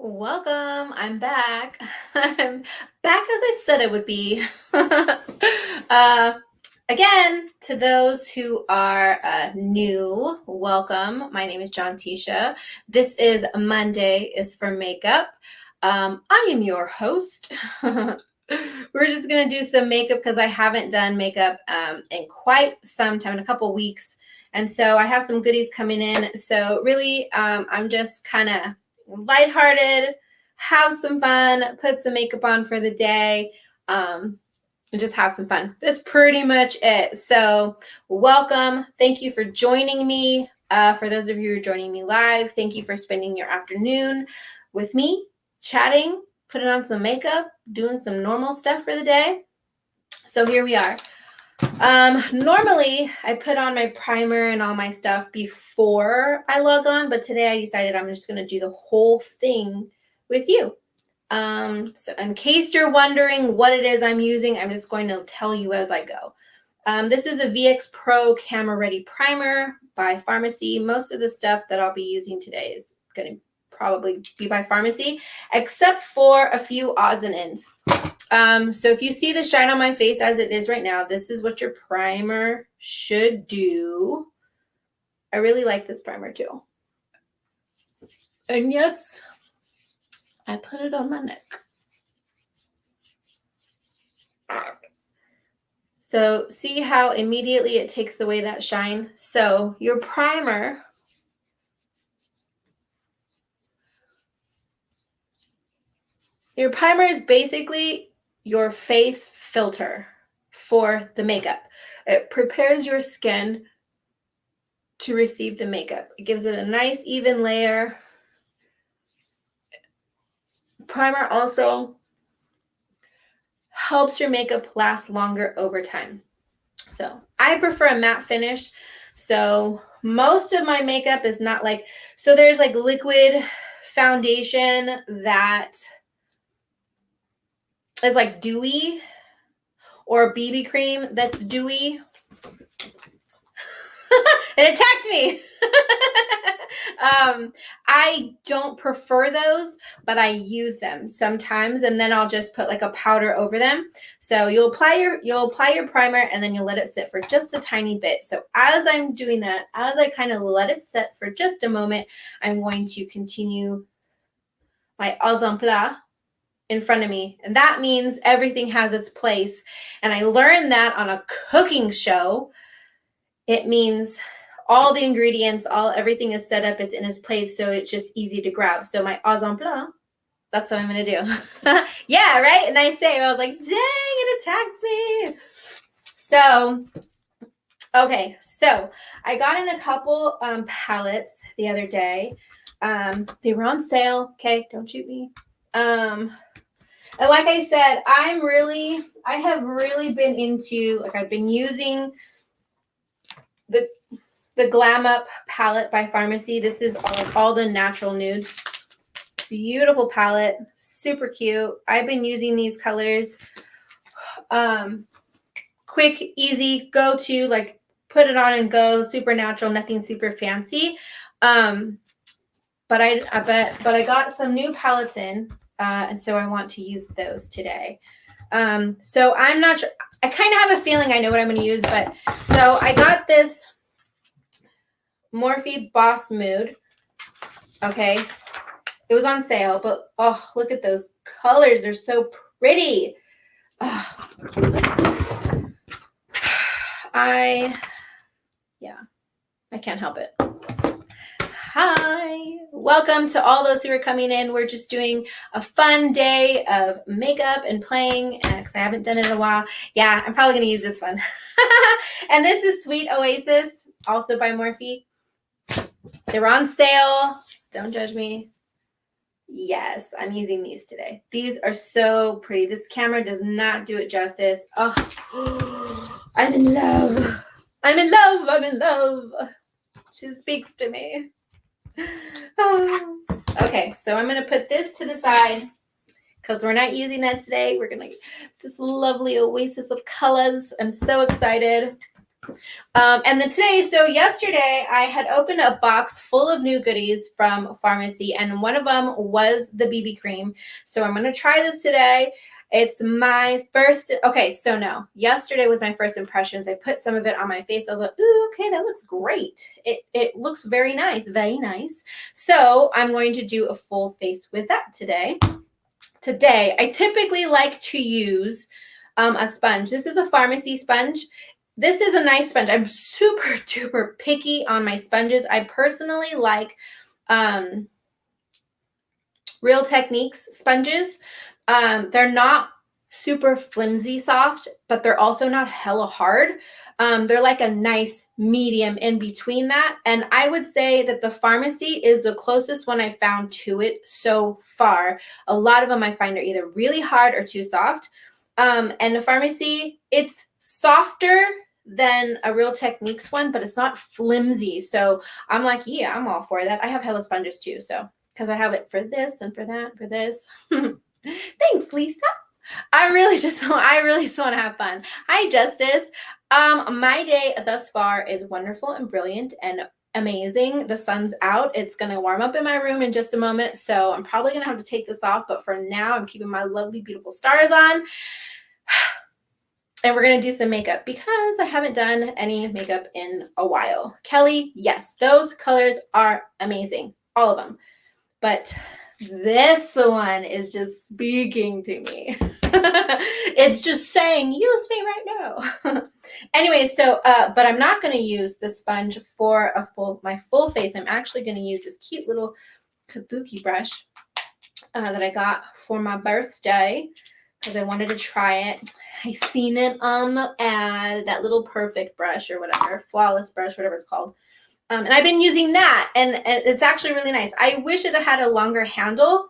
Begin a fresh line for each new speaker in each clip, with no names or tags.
Welcome. I'm back. I'm back as I said I would be. uh, Again, to those who are new, welcome. My name is John Tisha. This is Monday is for Makeup. I am your host. We're just going to do some makeup because I haven't done makeup in quite some time, in a couple weeks. And so I have some goodies coming in. So really, I'm just kind of lighthearted, have some fun, put some makeup on for the day, and just have some fun. That's pretty much it. So welcome. Thank you for joining me. For those of you who are joining me live, thank you for spending your afternoon with me, chatting, putting on some makeup, doing some normal stuff for the day. So here we are. Normally I put on my primer and all my stuff before I log on, but today I decided I'm just going to do the whole thing with you. So in case you're wondering what it is I'm using, I'm just going to tell you as I go. This is a VX Pro Camera Ready Primer by Pharmacy. Most of the stuff that I'll be using today is going to probably be by Pharmacy, except for a few odds and ends. So if you see the shine on my face as it is right now, this is what your primer should do. I really like this primer too. And yes, I put it on my neck. So see how immediately it takes away that shine? So your primer is basically your face filter for the makeup. It prepares your skin to receive the makeup. It gives it a nice even layer. Primer also helps your makeup last longer over time. So I prefer a matte finish. So most of my makeup is not like, so there's like liquid foundation that is like dewy, or BB cream that's dewy. It attacked me. I don't prefer those, but I use them sometimes, and then I'll just put like a powder over them. So you'll apply your primer, and then you'll let it sit for just a tiny bit. So as I'm doing that, as I kind of let it sit for just a moment, I'm going to continue my mise en place in front of me. And that means everything has its place. And I learned that on a cooking show. It means all the ingredients, everything is set up, it's in its place, so it's just easy to grab. So my mise en place, that's what I'm going to do. Yeah, right? Nice save. I was like, dang, it attacked me. So, okay. So I got in a couple palettes the other day. They were on sale. Okay, don't shoot me. And like I said, I have really been into, like, I've been using the Glam Up palette by Pharmacy. This is all the natural nudes. Beautiful palette, super cute. I've been using these colors. Quick, easy, go to, like, put it on and go, super natural, nothing super fancy. But I got some new palettes in, and so I want to use those today. So I'm not sure. I kind of have a feeling I know what I'm going to use, but so I got this Morphe Boss Mood. Okay. It was on sale, but oh, look at those colors. They're so pretty. Oh. I can't help it. Hi. Welcome to all those who are coming in. We're just doing a fun day of makeup and playing because I haven't done it in a while. Yeah, I'm probably going to use this one. And this is Sweet Oasis, also by Morphe. They were on sale. Don't judge me. Yes, I'm using these today. These are so pretty. This camera does not do it justice. Oh, I'm in love. I'm in love. I'm in love. She speaks to me. Oh. Okay, so I'm going to put this to the side because we're not using that today. We're going to this lovely oasis of colors. I'm so excited. And then today, so yesterday, I had opened a box full of new goodies from pharmacy, and one of them was the BB cream. So I'm going to try this today. It's my first, okay, so no, yesterday was my first impressions. I put some of it on my face. I was like, ooh, okay, that looks great. It looks very nice, very nice. So I'm going to do a full face with that today. Today, I typically like to use a sponge. This is a pharmacy sponge. This is a nice sponge. I'm super duper picky on my sponges. I personally like Real Techniques sponges. They're not super flimsy soft, but they're also not hella hard. They're like a nice medium in between that. And I would say that the pharmacy is the closest one I found to it so far. A lot of them I find are either really hard or too soft. And the pharmacy, it's softer than a Real Techniques one, but it's not flimsy. So I'm like, yeah, I'm all for that. I have hella sponges too, so because I have it for this and for that, for this. Thanks, Lisa. I really just want to have fun. Hi, Justice. My day thus far is wonderful and brilliant and amazing. The sun's out. It's going to warm up in my room in just a moment, so I'm probably going to have to take this off, but for now, I'm keeping my lovely, beautiful stars on. And we're going to do some makeup because I haven't done any makeup in a while. Kelly, yes, those colors are amazing. All of them. But this one is just speaking to me. It's just saying, use me right now. Anyway, so, but I'm not going to use the sponge for my full face. I'm actually going to use this cute little kabuki brush that I got for my birthday because I wanted to try it. I seen it on the ad, that little perfect brush or whatever, flawless brush, whatever it's called. And I've been using that, and it's actually really nice. I wish it had a longer handle,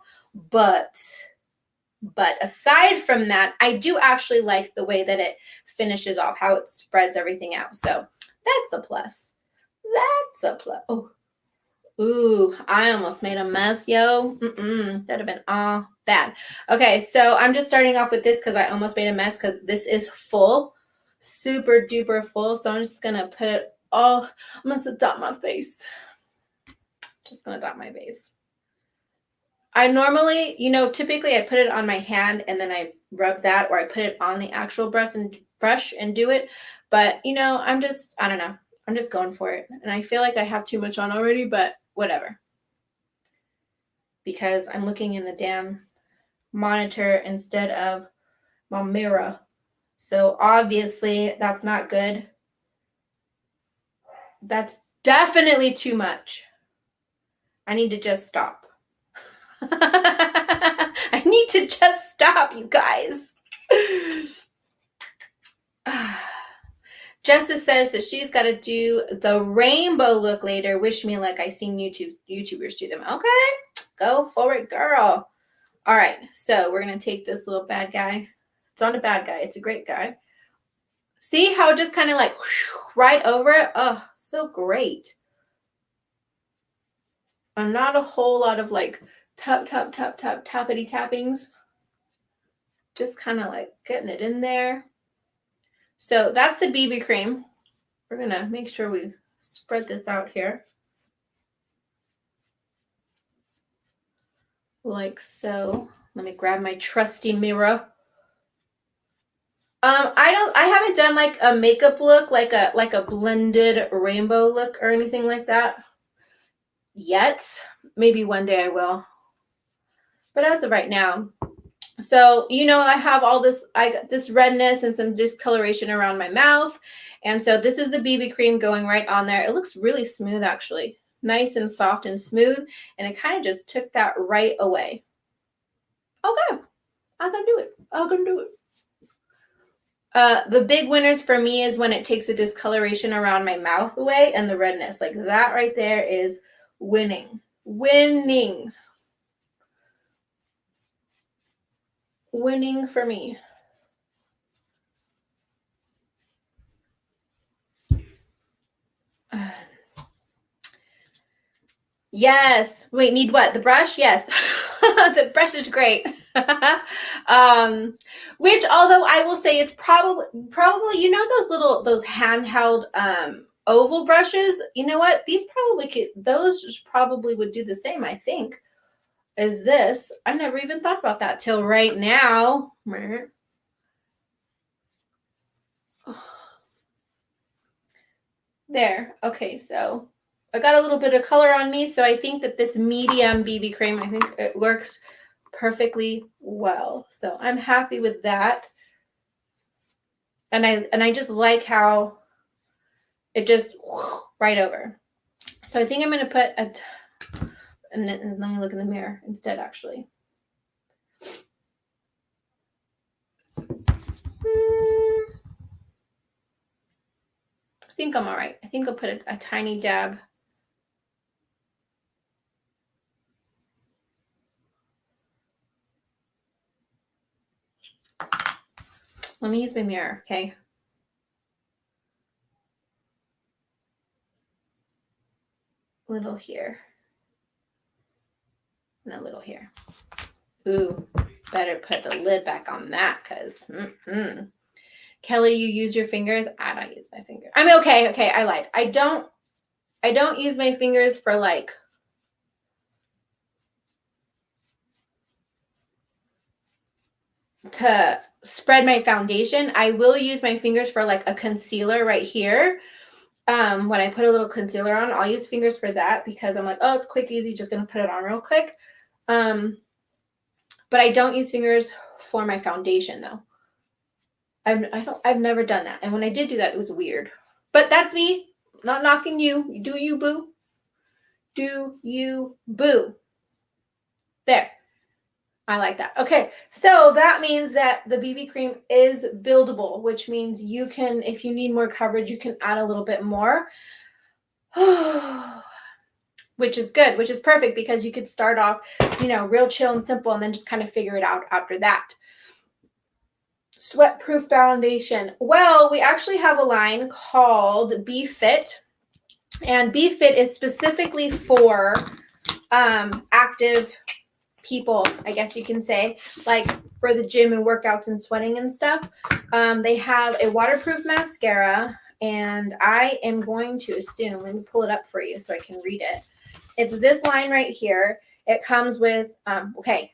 but aside from that, I do actually like the way that it finishes off, how it spreads everything out. So that's a plus. That's a plus. Oh, ooh, I almost made a mess, yo. That'd have been all bad. Okay, so I'm just starting off with this because I almost made a mess because this is full, super duper full. So I'm just gonna put it all. I'm gonna dot my face. Just gonna dot my face. I normally, typically I put it on my hand and then I rub that, or I put it on the actual brush and do it. But I don't know. I'm just going for it. And I feel like I have too much on already, but whatever. Because I'm looking in the damn monitor instead of my mirror. So obviously that's not good. That's definitely too much. I need to just stop. I need to just stop, you guys. Jessica says that she's got to do the rainbow look later. Wish me luck. I seen YouTubers do them. Okay, go for it, girl. All right, so we're gonna take this little bad guy. It's not a bad guy. It's a great guy. See how it just kind of like right over it? Oh, so great. And not a whole lot of like tappity tappings. Just kind of like getting it in there. So that's the BB cream. We're going to make sure we spread this out here. Like so. Let me grab my trusty mirror. I haven't done like a makeup look, like a blended rainbow look or anything like that yet. Maybe one day I will. But as of right now, so, I have I got this redness and some discoloration around my mouth. And so this is the BB cream going right on there. It looks really smooth, actually. Nice and soft and smooth. And it kind of just took that right away. Okay, I can do it. I can do it. The big winners for me is when it takes the discoloration around my mouth away and the redness. Like that right there is winning. Winning. Winning for me. Yes. Wait, need what? The brush? Yes. The brush is great. Which, although I will say it's probably, you know, those handheld oval brushes, you know what? Those probably would do the same, I think, as this. I never even thought about that till right now. There. Okay, so I got a little bit of color on me, so I think that this medium BB cream, I think it works perfectly well. So I'm happy with that. And I just like how it just right over. So I think I'm going to put and let me look in the mirror instead, actually. I think I'm all right. I think I'll put a tiny dab. Let me use my mirror, okay? A little here. And a little here. Ooh, better put the lid back on that because Kelly, you use your fingers. I don't use my fingers. I mean, okay, I lied. I don't use my fingers for like to spread my foundation. I will use my fingers for like a concealer right here. When I put a little concealer on, I'll use fingers for that because I'm like, oh, it's quick, easy, just gonna put it on real quick. But I don't use fingers for my foundation though. I've never done that. And when I did do that, it was weird. But that's me. Not knocking you. Do you, boo? Do you, boo? There. I like that. Okay, so that means that the BB cream is buildable, which means you can, if you need more coverage, you can add a little bit more. Which is good, which is perfect because you could start off, you know, real chill and simple and then just kind of figure it out after that. Sweat-proof foundation. Well, we actually have a line called Be Fit, and Be Fit is specifically for active people, I guess you can say, like for the gym and workouts and sweating and stuff. They have a waterproof mascara, and I am going to assume, let me pull it up for you so I can read it. It's this line right here. It comes with, okay,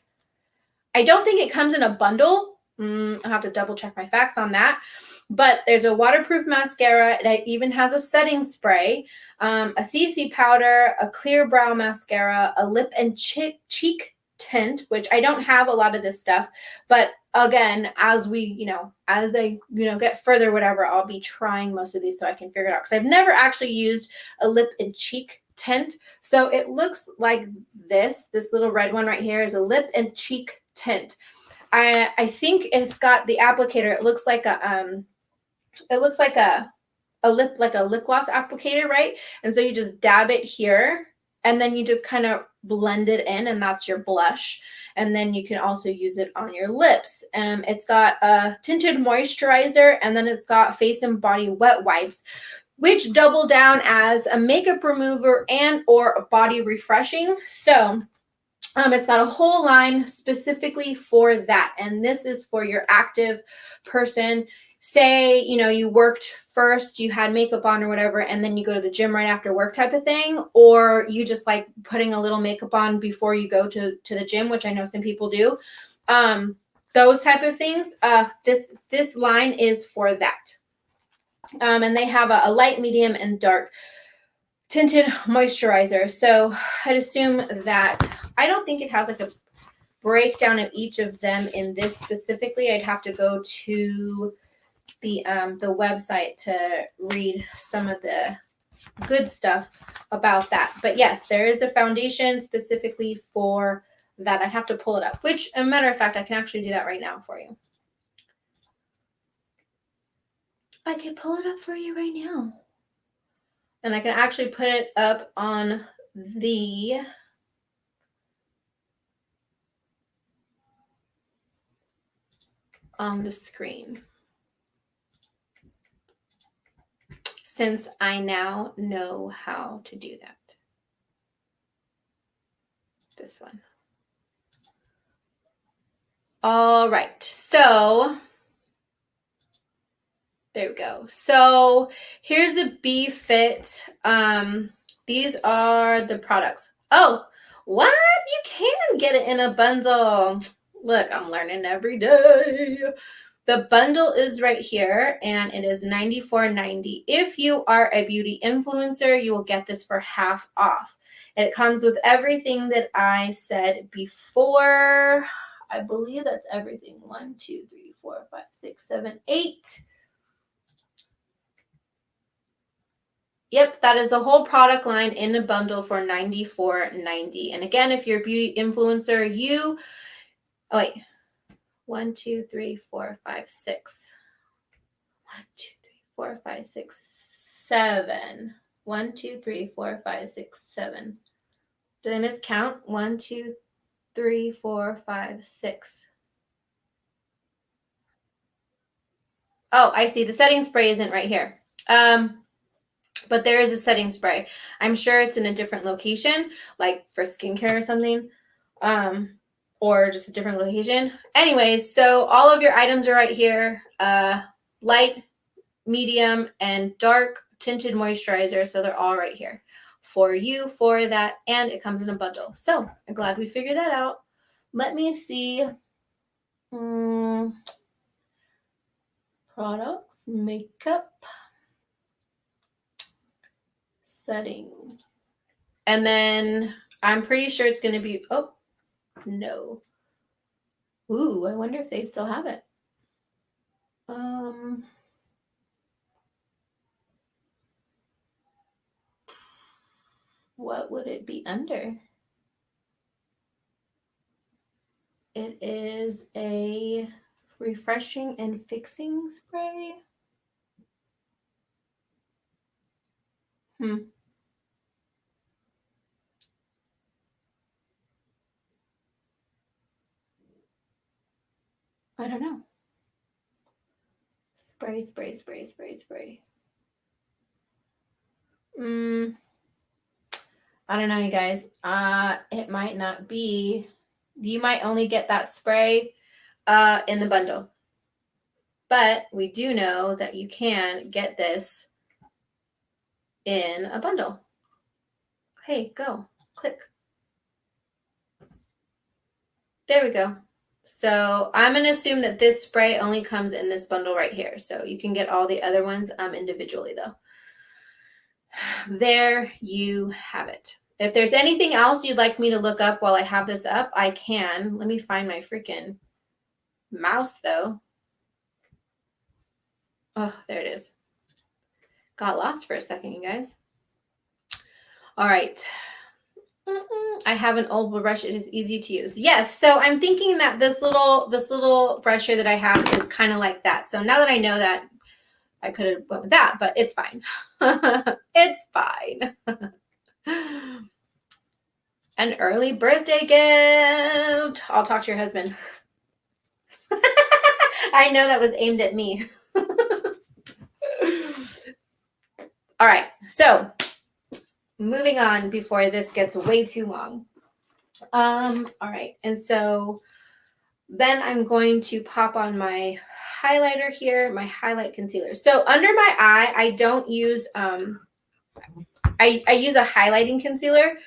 I don't think it comes in a bundle. I'll have to double check my facts on that. But there's a waterproof mascara that even has a setting spray, a CC powder, a clear brow mascara, a lip and cheek tint, which I don't have a lot of this stuff. But again, as I get further, whatever, I'll be trying most of these so I can figure it out. Because I've never actually used a lip and cheek tint. So it looks like this little red one right here is a lip and cheek tint. I think it's got the applicator. It looks like a lip gloss applicator, right? And so you just dab it here and then you just kind of blend it in, and that's your blush. And then you can also use it on your lips. It's got a tinted moisturizer, and then it's got face and body wet wipes, which double down as a makeup remover and or a body refreshing. So it's got a whole line specifically for that. And this is for your active person. Say, you worked first, you had makeup on or whatever, and then you go to the gym right after work type of thing, or you just like putting a little makeup on before you go to the gym, which I know some people do. Those type of things. This line is for that. And they have a light, medium, and dark tinted moisturizer. So I'd assume that, I don't think it has like a breakdown of each of them in this specifically. I'd have to go to the website to read some of the good stuff about that. But yes, there is a foundation specifically for that. I have to pull it up, which, as a matter of fact, I can actually do that right now for you. I can pull it up for you right now. And I can actually put it up on the screen, since I now know how to do that. this one. All right, so there we go. So here's the B-Fit. These are the products. Oh, what? You can get it in a bundle. Look, I'm learning every day. The bundle is right here, and it is $94.90. If you are a beauty influencer, you will get this for half off. And it comes with everything that I said before. I believe that's everything. 1, 2, 3, 4, 5, 6, 7, 8. Yep, that is the whole product line in a bundle for $94.90. And again, if you're a beauty influencer, oh wait, 1, 2, 3, 4, 5, 6. 1, 2, 3, 4, 5, 6, 7. 1, 2, 3, 4, 5, 6, 7. Did I miscount? 1, 2, 3, 4, 5, 6. Oh, I see. The setting spray isn't right here. But there is a setting spray. I'm sure it's in a different location, like for skincare or something, or just a different location. Anyways, so all of your items are right here. Light, medium, and dark tinted moisturizer. So they're all right here for you, for that, and it comes in a bundle. So I'm glad we figured that out. Let me see. Products, makeup. Setting. And then I'm pretty sure it's going to be, oh, no. Ooh, I wonder if they still have it. What would it be under? It is a refreshing and fixing spray. I don't know. Spray, spray, spray, spray, spray. I don't know, you guys. It might not be. You might only get that spray in the bundle. But we do know that you can get this in a bundle. Hey, go. Click. There we go. So I'm going to assume that this spray only comes in this bundle right here. So you can get all the other ones individually, though. There you have it. If there's anything else you'd like me to look up while I have this up, I can. Let me find my freaking mouse, though. Oh, there it is. Got lost for a second, you guys. All right. I have an old brush. It is easy to use. Yes. So I'm thinking that this little brush here that I have is kind of like that. So now that I know that, I could have went with that, but it's fine. It's fine. An early birthday gift. I'll talk to your husband. I know that was aimed at me. All right. So moving on before this gets way too long. All right. And so then I'm going to pop on my highlighter here, my highlight concealer. So under my eye, I don't use, I use a highlighting concealer.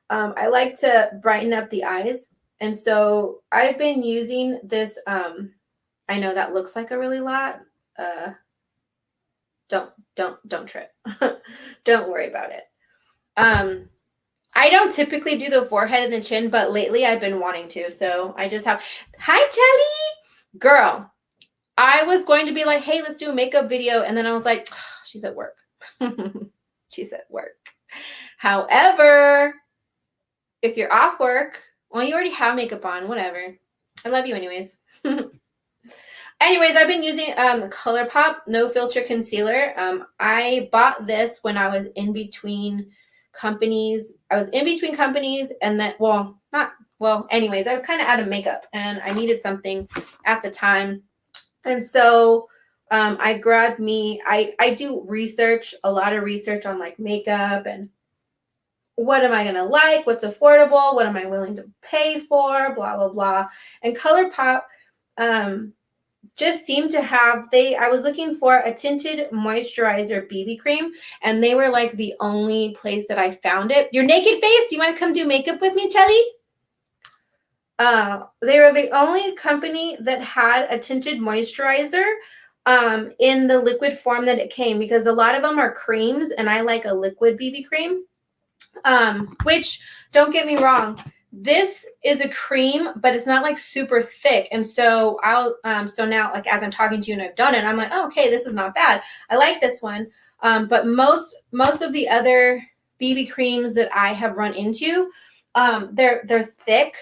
I like to brighten up the eyes. And so I've been using this, I know that looks like a really lot. Don't trip. Don't worry about it. I don't typically do the forehead and the chin, but lately I've been wanting to. So I just have, hi, Telly. Girl, I was going to be like, hey, let's do a makeup video. And then I was like, oh, she's at work. She's at work. However, if you're off work, well, you already have makeup on, whatever. I love you anyways. Anyways, I've been using the ColourPop No Filter Concealer. I bought this when I was in between companies. I was in between companies and then, anyways, I was kind of out of makeup and I needed something at the time. And so I grabbed I do research, a lot of research on like makeup and what am I going to like? What's affordable? What am I willing to pay for? Blah, blah, blah. And ColourPop just seemed to have, I was looking for a tinted moisturizer BB cream, and they were like the only place that I found it. Your naked face, you want to come do makeup with me, Chelly? They were the only company that had a tinted moisturizer in the liquid form that it came, because a lot of them are creams and I like a liquid BB cream. Which, don't get me wrong, this is a cream, but it's not like super thick. And so so now, like, as I'm talking to you and I've done it, I'm like, oh, okay, this is not bad. I like this one. But most of the other BB creams that I have run into, they're thick,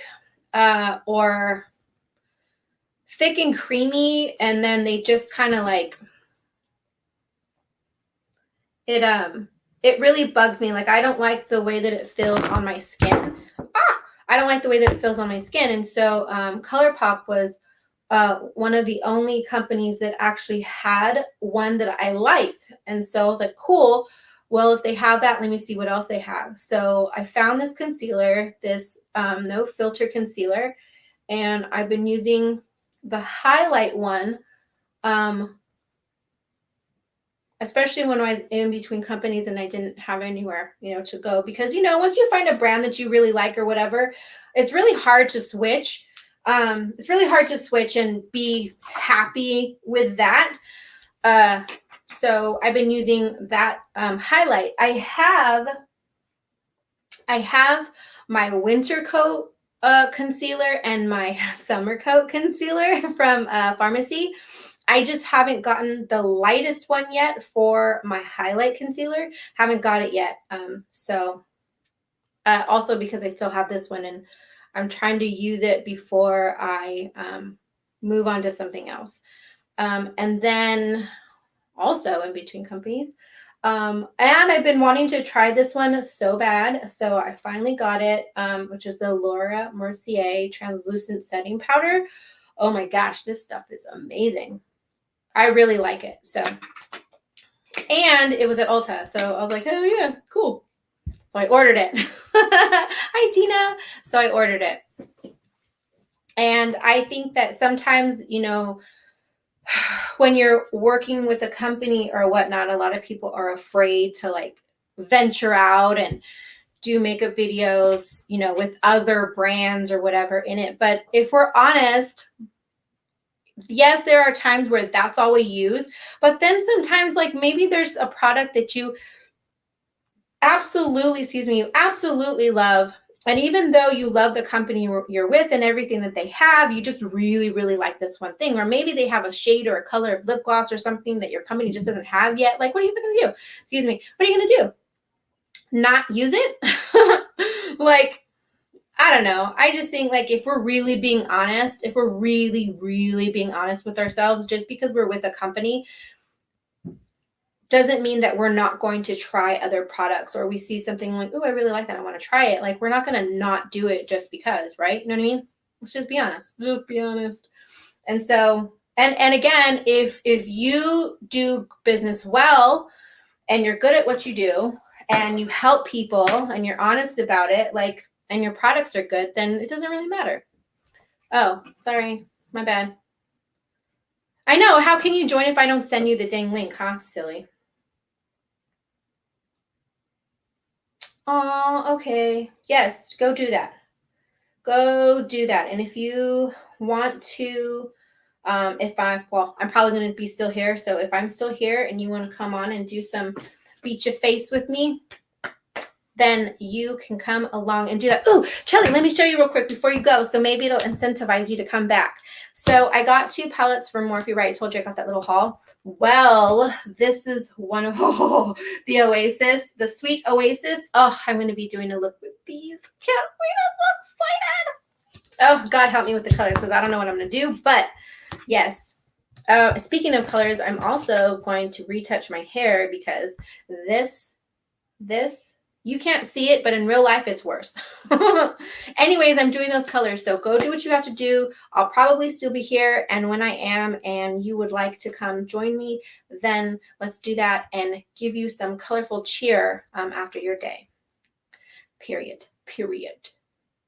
or thick and creamy. And then they just kind of like, it really bugs me. Like, I don't like the way that it feels on my skin. I don't like the way that it feels on my skin. And so ColourPop was one of the only companies that actually had one that I liked. And so I was like, cool. Well, if they have that, let me see what else they have. So I found this concealer, this no filter concealer, and I've been using the highlight one, especially when I was in between companies and I didn't have anywhere, to go. Because, once you find a brand that you really like or whatever, it's really hard to switch. It's really hard to switch and be happy with that. So I've been using that highlight. I have my winter coat concealer and my summer coat concealer from Pharmacy. I just haven't gotten the lightest one yet for my highlight concealer. Haven't got it yet. Also because I still have this one and I'm trying to use it before I move on to something else. And then also in between companies. And I've been wanting to try this one so bad. So I finally got it, which is the Laura Mercier Translucent Setting Powder. Oh my gosh, this stuff is amazing. I really like it. So, and it was at Ulta. So I was like, oh yeah, cool. So I ordered it. Hi, Tina. So I ordered it. And I think that sometimes, when you're working with a company or whatnot, a lot of people are afraid to like venture out and do makeup videos, with other brands or whatever in it. But if we're honest, yes, there are times where that's all we use, but then sometimes like maybe there's a product that you absolutely love. And even though you love the company you're with and everything that they have, you just really, really like this one thing. Or maybe they have a shade or a color of lip gloss or something that your company just doesn't have yet. Like, what are you going to do? What are you going to do? Not use it? Like, I don't know. I just think like if we're really being honest, if we're really, really being honest with ourselves, just because we're with a company doesn't mean that we're not going to try other products, or we see something like, oh, I really like that, I want to try it. Like, we're not going to not do it just because, right? You know what I mean? Let's just be honest. Just be honest. And so, and again, if you do business well and you're good at what you do and you help people and you're honest about it, like, and your products are good, then it doesn't really matter. Oh, sorry. My bad. I know. How can you join if I don't send you the dang link, huh? Silly. Oh, okay. Yes, go do that. Go do that. And if you want to, I'm probably going to be still here. So if I'm still here and you want to come on and do some beat your face with me, then you can come along and do that. Ooh, Chelly, let me show you real quick before you go. So maybe it'll incentivize you to come back. So I got 2 palettes from Morphe, right? I told you I got that little haul. Well, this is one of the Oasis, the Sweet Oasis. Oh, I'm going to be doing a look with these. Can't wait. I'm so excited. Oh, God help me with the colors because I don't know what I'm going to do. But yes. Speaking of colors, I'm also going to retouch my hair because this you can't see it, but in real life, it's worse. Anyways, I'm doing those colors. So go do what you have to do. I'll probably still be here. And when I am, and you would like to come join me, then let's do that and give you some colorful cheer after your day. Period.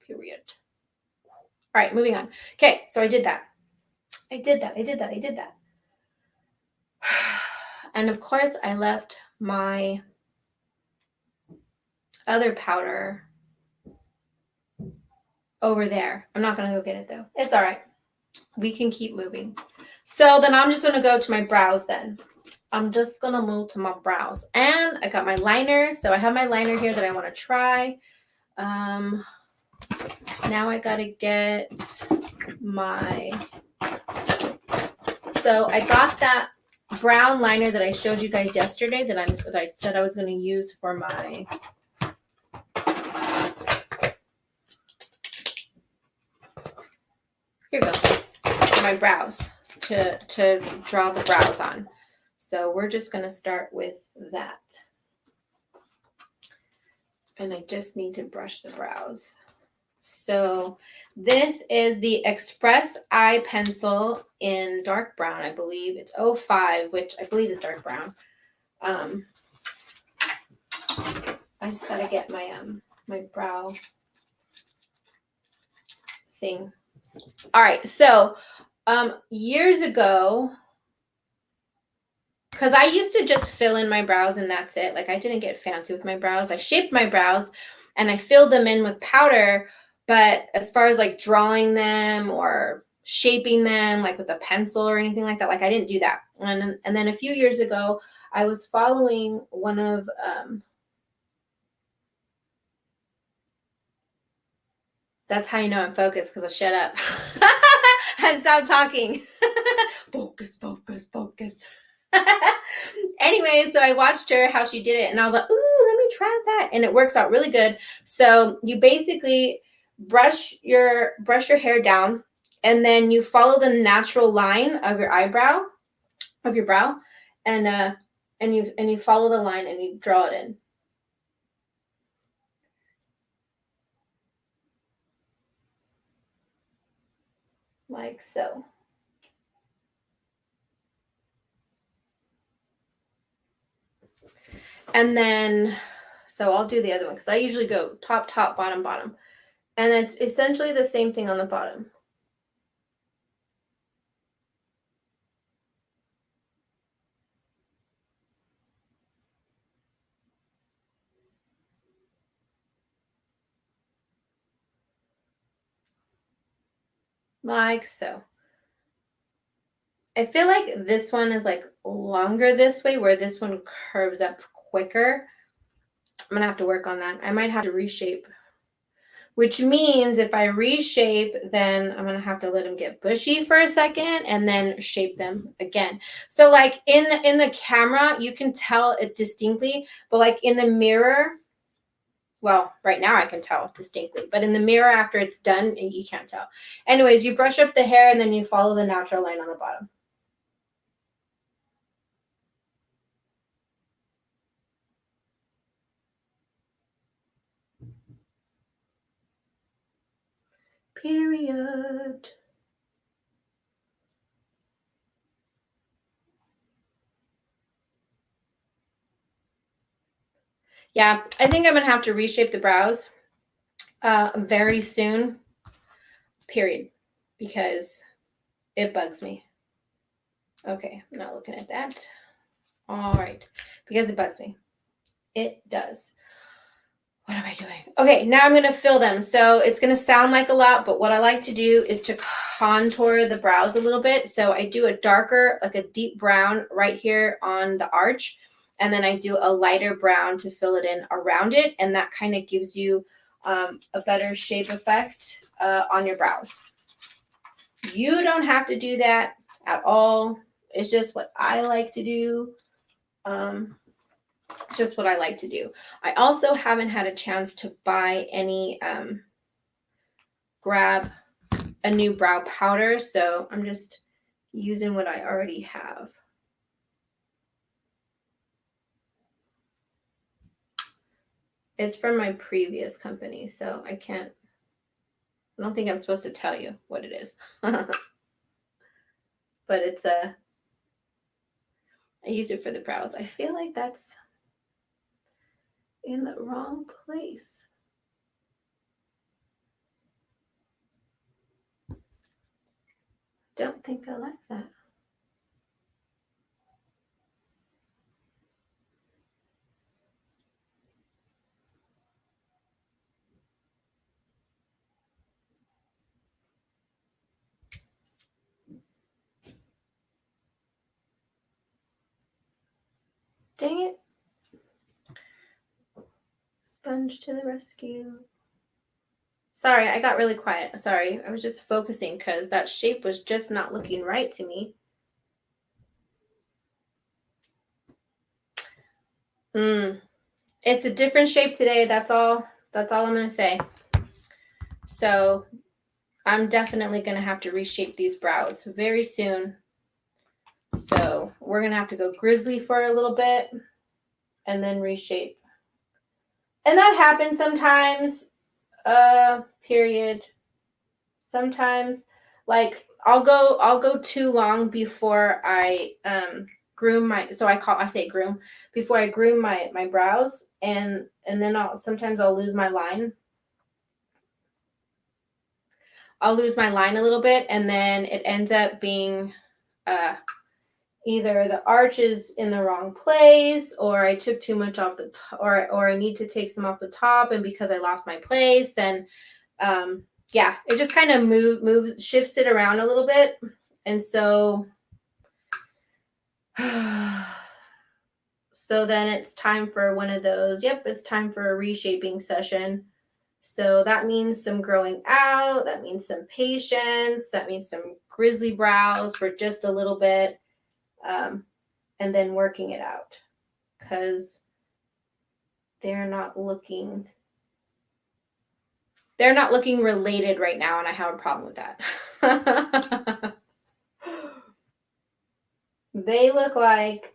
All right, moving on. Okay, so I did that. And of course, I left my other powder over there. I'm not going to go get it though. It's all right. We can keep moving. So then I'm just going to go to my brows then. I'm just going to move to my brows. And I got my liner. So I have my liner here that I want to try. Now I got to get my... So I got that brown liner that I showed you guys yesterday that I said I was going to use for my... Here we go. For my brows, to draw the brows on. So we're just going to start with that. And I just need to brush the brows. So this is the Express Eye Pencil in dark brown, I believe. It's 05, which I believe is dark brown. I just got to get my my brow thing. All right, so years ago, because I used to just fill in my brows and that's it. Like I didn't get fancy with my brows. I shaped my brows and I filled them in with powder. But as far as like drawing them or shaping them like with a pencil or anything like that, like I didn't do that. And then a few years ago, I was following one of that's how you know I'm focused, because I shut up. I stopped talking. Focus. Anyway, so I watched her how she did it and I was like, ooh, let me try that. And it works out really good. So you basically brush your hair down and then you follow the natural line of your eyebrow, of your brow, and you follow the line and you draw it in. Like so. And then, so I'll do the other one because I usually go top, bottom. And it's essentially the same thing on the bottom. Like so. I feel like this one is like longer this way, where this one curves up quicker. I'm going to have to work on that. I might have to reshape, which means if I reshape, then I'm going to have to let them get bushy for a second and then shape them again. So like in the camera, you can tell it distinctly, but like in the mirror, well, right now I can tell distinctly, but in the mirror after it's done, you can't tell. Anyways, you brush up the hair and then you follow the natural line on the bottom. Period. Yeah, I think I'm going to have to reshape the brows very soon, period, because it bugs me. Okay, I'm not looking at that. All right, because it bugs me. It does. What am I doing? Okay, now I'm going to fill them. So it's going to sound like a lot, but what I like to do is to contour the brows a little bit. So I do a darker, like a deep brown right here on the arch. And then I do a lighter brown to fill it in around it. And that kind of gives you a better shape effect on your brows. You don't have to do that at all. It's just what I like to do. Just what I like to do. I also haven't had a chance to buy any, grab a new brow powder. So I'm just using what I already have. It's from my previous company, so I don't think I'm supposed to tell you what it is. But it's I use it for the brows. I feel like that's in the wrong place. don't think I like that. Dang it. Sponge to the rescue. Sorry, I got really quiet. Sorry, I was just focusing because that shape was just not looking right to me. It's a different shape today. That's all I'm going to say. So I'm definitely going to have to reshape these brows very soon. So we're going to have to go grizzly for a little bit and then reshape. And that happens sometimes, period. Sometimes, like I'll go too long before I groom my, so I say groom, before I groom my brows, and then sometimes I'll lose my line. I'll lose my line a little bit, and then it ends up being either the arch is in the wrong place, or I took too much off the or I need to take some off the top, and because I lost my place, then yeah, it just kind of shifts it around a little bit. And so so then it's time for one of those. Yep, it's time for a reshaping session. So that means some growing out, that means some patience, that means some grizzly brows for just a little bit, and then working it out, because they're not looking related right now, and I have a problem with that. They look like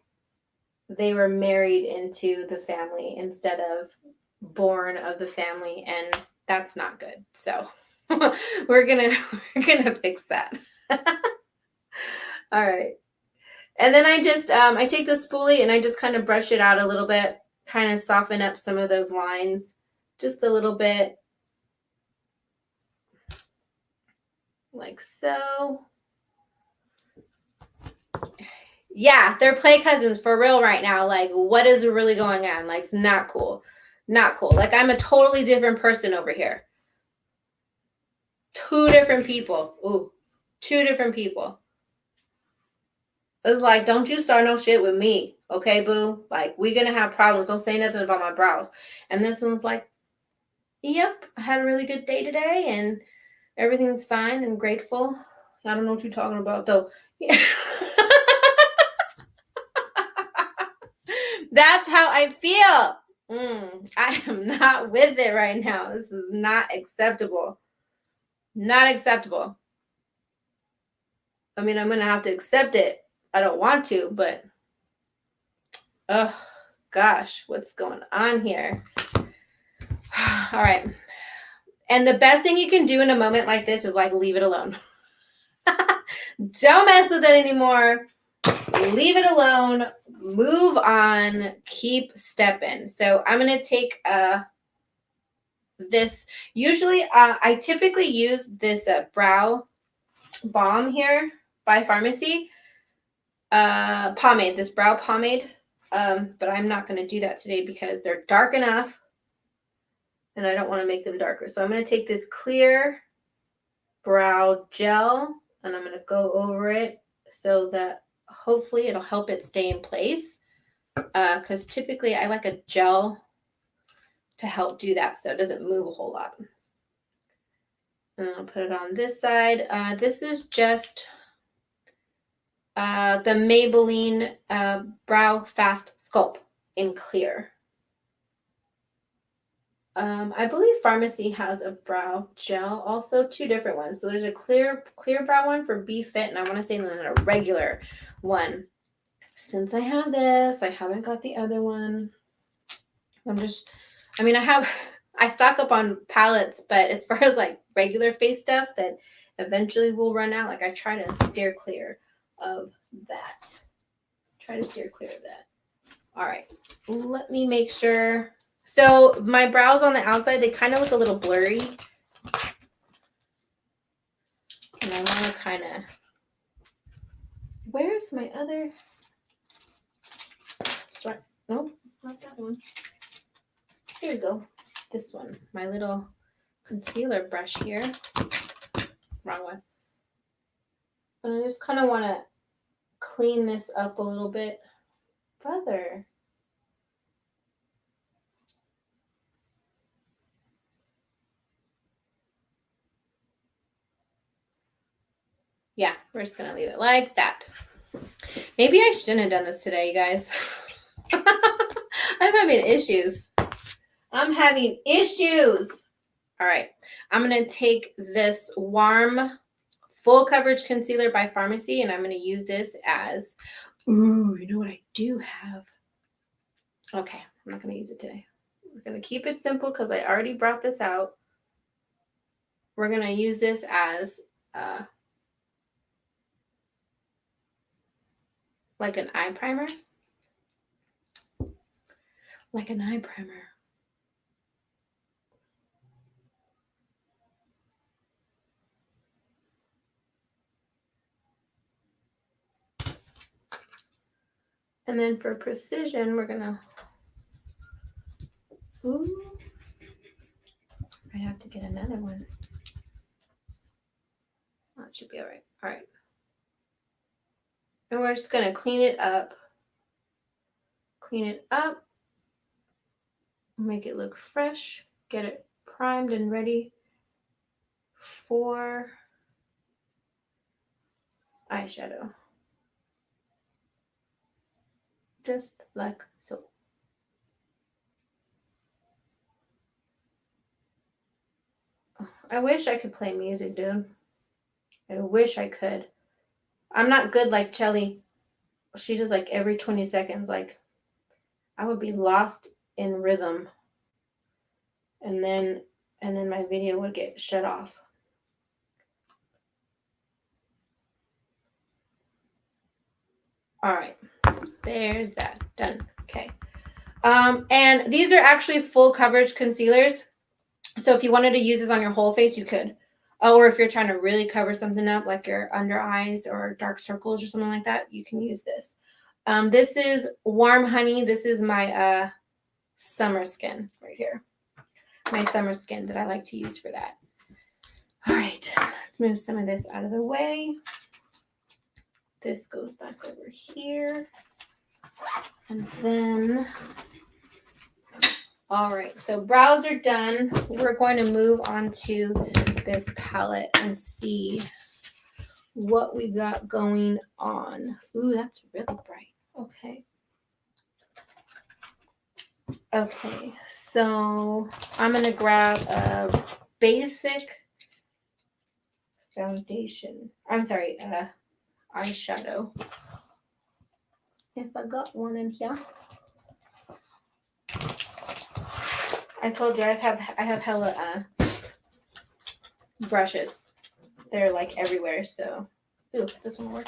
they were married into the family instead of born of the family, and that's not good. So we're gonna fix that. All right. And then I just I take the spoolie and I just kind of brush it out a little bit, kind of soften up some of those lines just a little bit, like so. Yeah, they're play cousins for real right now. Like, what is really going on? Like, it's not cool. Not cool. Like, I'm a totally different person over here. Two different people. Ooh, two different people. It's like, don't you start no shit with me. Okay, boo? Like, we're going to have problems. Don't say nothing about my brows. And this one's like, yep, I had a really good day today and everything's fine and grateful. I don't know what you're talking about, though. Yeah. That's how I feel. I am not with it right now. This is not acceptable. Not acceptable. I mean, I'm going to have to accept it. I don't want to, but oh, gosh, what's going on here? All right. And the best thing you can do in a moment like this is like leave it alone. Don't mess with it anymore. Leave it alone. Move on. Keep stepping. So I'm going to take this. Usually, I typically use this brow balm here by Pharmacy. Pomade, this brow pomade. But I'm not going to do that today because they're dark enough and I don't want to make them darker. So I'm going to take this clear brow gel and I'm going to go over it so that hopefully it'll help it stay in place. Because typically I like a gel to help do that so it doesn't move a whole lot. And I'll put it on this side. This is just the Maybelline Brow Fast Sculpt in clear. I believe Pharmacy has a brow gel, also two different ones. So there's a clear brow one for Be Fit, and I want to say then a regular one. Since I have this, I haven't got the other one. I stock up on palettes, but as far as like regular face stuff that eventually will run out, like I try to steer clear of that. All right, let me make sure. So my brows on the outside, they kind of look a little blurry. And I want to kind of Where's my other? Sorry. Nope, not that one. Here we go. This one. My little concealer brush here. Wrong one. And I just kind of want to clean this up a little bit. Brother. Yeah, we're just going to leave it like that. Maybe I shouldn't have done this today, you guys. I'm having issues. I'm having issues. All right. I'm going to take this Warm Full Coverage Concealer by Pharmacy, and I'm going to use this as, ooh, you know what I do have? Okay, I'm not going to use it today. We're going to keep it simple because I already brought this out. We're going to use this as like an eye primer. Like an eye primer. And then for precision, we're going to, ooh, I have to get another one. That should be all right. All right. And we're just going to clean it up. Clean it up. Make it look fresh. Get it primed and ready for eyeshadow. Just like so. I wish I could play music, dude. I wish I could. I'm not good like Chelly. She does like every 20 seconds. Like, I would be lost in rhythm. And then my video would get shut off. All right. There's that. Done. Okay. And these are actually full coverage concealers. So if you wanted to use this on your whole face, you could. Or if you're trying to really cover something up, like your under eyes or dark circles or something like that, you can use this. This is Warm Honey. This is my summer skin right here. My summer skin that I like to use for that. All right, let's move some of this out of the way. This goes back over here. And then, all right, so brows are done. We're going to move on to this palette and see what we got going on. Ooh, that's really bright. Okay. Okay, so I'm going to grab a basic foundation. I'm sorry, eyeshadow. If I got one in here. I told you I have hella brushes. They're like everywhere, so ooh, this one will work.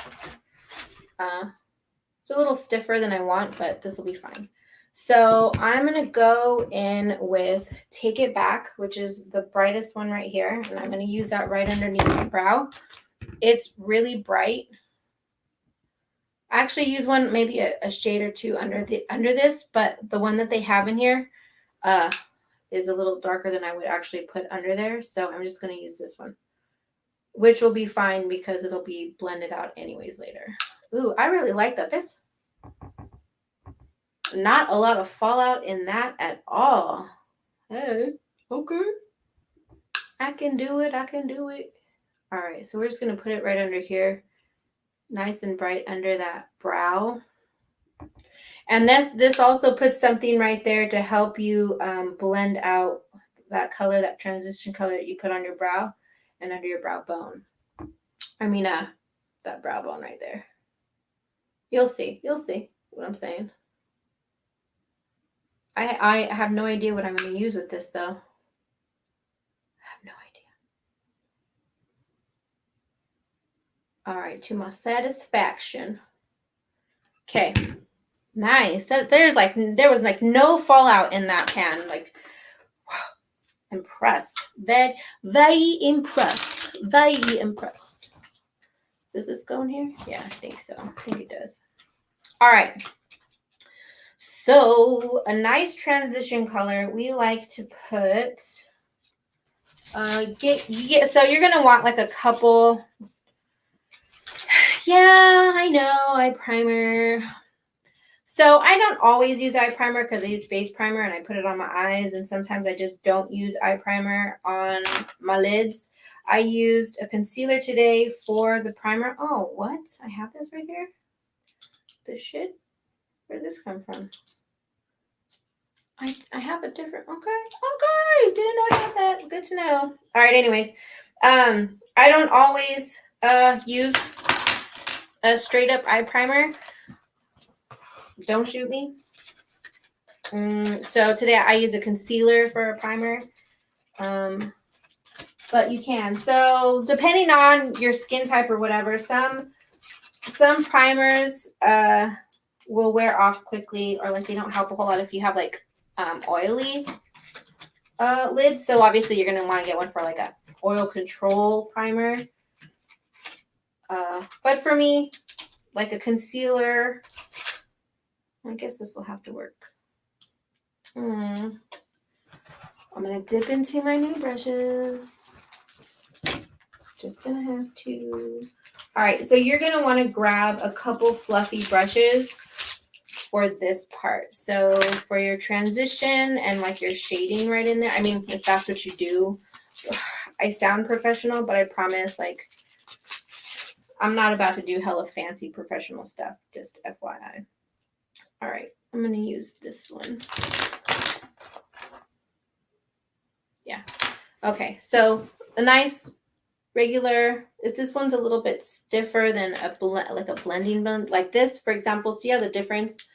It's a little stiffer than I want, but this will be fine. So I'm going to go in with Take It Back, which is the brightest one right here. And I'm going to use that right underneath my brow. It's really bright. I actually use one, maybe a shade or two under this, but the one that they have in here is a little darker than I would actually put under there. So I'm just going to use this one, which will be fine because it'll be blended out anyways later. Ooh, I really like that. There's not a lot of fallout in that at all. Hey, okay. I can do it. I can do it. All right, so we're just going to put it right under here. Nice and bright under that brow. And this also puts something right there to help you blend out that color, that transition color that you put on your brow and under your brow bone. I mean, that brow bone right there. You'll see what I'm saying. I have no idea what I'm going to use with this, though. I have no idea. All right, to my satisfaction. Okay, nice. There was like no fallout in that pan. Like, wow, impressed. Very impressed. Very impressed. Does this go in here? Yeah, I think so. I think it does. All right. So a nice transition color, we like to put, so you're going to want like a couple. Yeah, I know, eye primer. So I don't always use eye primer because I use face primer and I put it on my eyes, and sometimes I just don't use eye primer on my lids. I used a concealer today for the primer. Oh, what? I have this right here? This shit? Where did this come from? I have a different, okay. Didn't know I had that. Good to know. All right, anyways. I don't always use a straight up eye primer. Don't shoot me. So today I use a concealer for a primer. But you can. So depending on your skin type or whatever, some primers will wear off quickly, or like they don't help a whole lot if you have like oily lids. So obviously you're gonna want to get one for like a oil control primer. But for me, like a concealer, I guess this will have to work. I'm gonna dip into my new brushes. Just gonna have to. All right, so you're gonna want to grab a couple fluffy brushes for this part. So for your transition and like your shading right in there, I mean, if that's what you do, I sound professional, but I promise, like, I'm not about to do hella fancy professional stuff, just FYI. All right, I'm gonna use this one. Yeah. Okay, so a nice regular, if this one's a little bit stiffer than like a blending blend, like this, for example, see how the difference?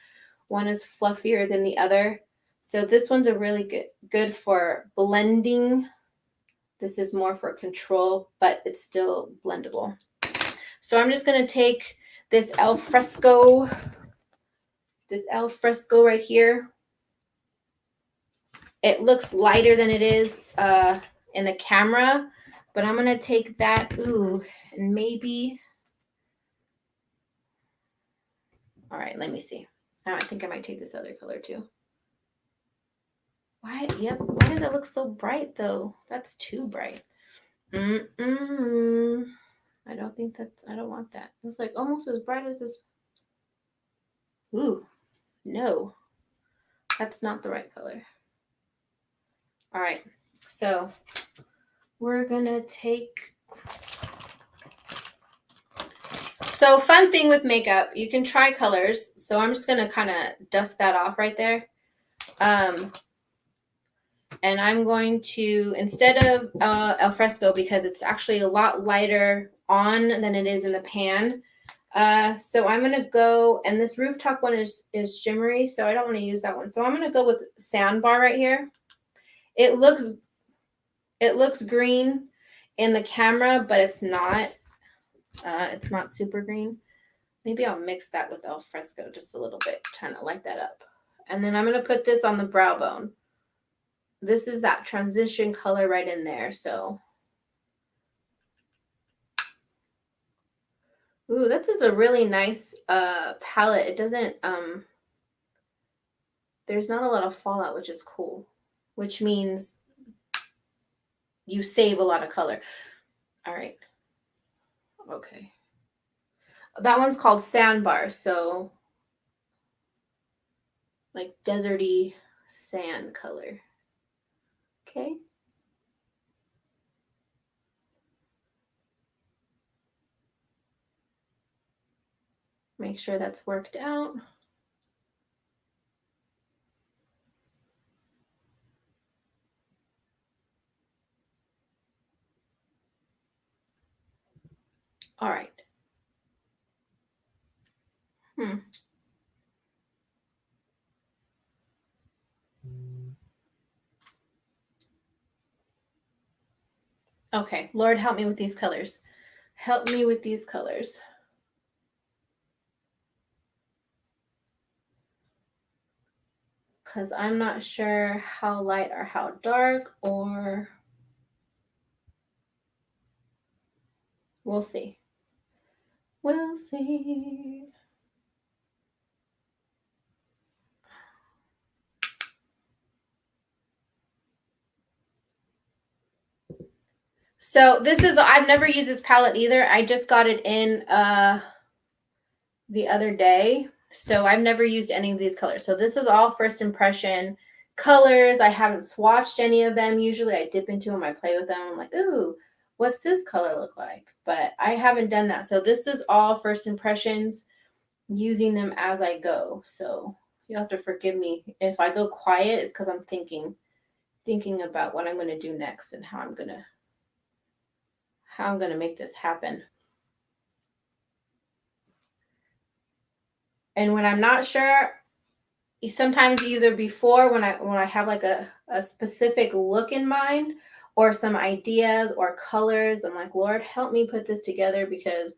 One is fluffier than the other. So this one's a really good for blending. This is more for control, but it's still blendable. So I'm just gonna take this Al Fresco right here. It looks lighter than it is in the camera, but I'm gonna take that, and maybe, all right, let me see. I think I might take this other color too. Why? Yep. Why does it look so bright though? That's too bright. I don't think that's. I don't want that. It's like almost as bright as this. Ooh, no, that's not the right color. All right, so we're gonna take. So fun thing with makeup, you can try colors. So I'm just gonna kind of dust that off right there. And I'm going to, instead of Al Fresco, because it's actually a lot lighter on than it is in the pan. So I'm going to go, and this rooftop one is shimmery, so I don't want to use that one. So I'm going to go with Sandbar right here. It looks green in the camera, but it's not. It's not super green. Maybe I'll mix that with Al Fresco just a little bit, trying to light that up. And then I'm going to put this on the brow bone. This is that transition color right in there. So, ooh, this is a really nice palette. It doesn't, there's not a lot of fallout, which is cool, which means you save a lot of color. All right. Okay. That one's called Sandbar. So, like deserty sand color. Okay. Make sure that's worked out. All right. Okay. Lord, help me with these colors. Help me with these colors. Because I'm not sure how light or how dark, or we'll see. We'll see. So this is, I've never used this palette either. I just got it in the other day. So I've never used any of these colors. So this is all first impression colors. I haven't swatched any of them. Usually I dip into them, I play with them. I'm like, ooh, what's this color look like? But I haven't done that. So this is all first impressions, using them as I go. So you'll have to forgive me. If I go quiet, it's because I'm thinking about what I'm going to do next and how I'm going to make this happen. And when I'm not sure, sometimes either before when I have like a specific look in mind or some ideas or colors, I'm like, Lord, help me put this together because